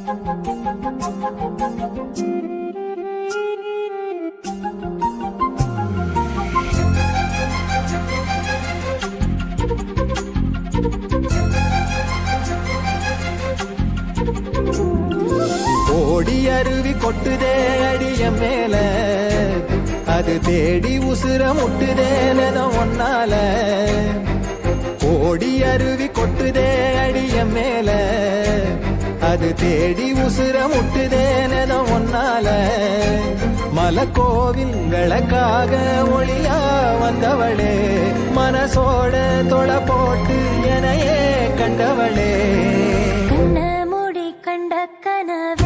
ஓடி அருவி கொட்டுதே அடிய மேல, அது தேடி உசுர முட்டுதேனதும் ஒன்னால. ஓடி அருவி கொட்டுதே அடிய மேல, அது தேடி உசுர முட்டுதேனதும் ஒன்னால. மலக்கோவில் விளக்காக ஒளியா வந்தவளே, மனசோட தொலை போட்டு எனையே கண்டவளே. கண்ண மூடி கண்ட கனவு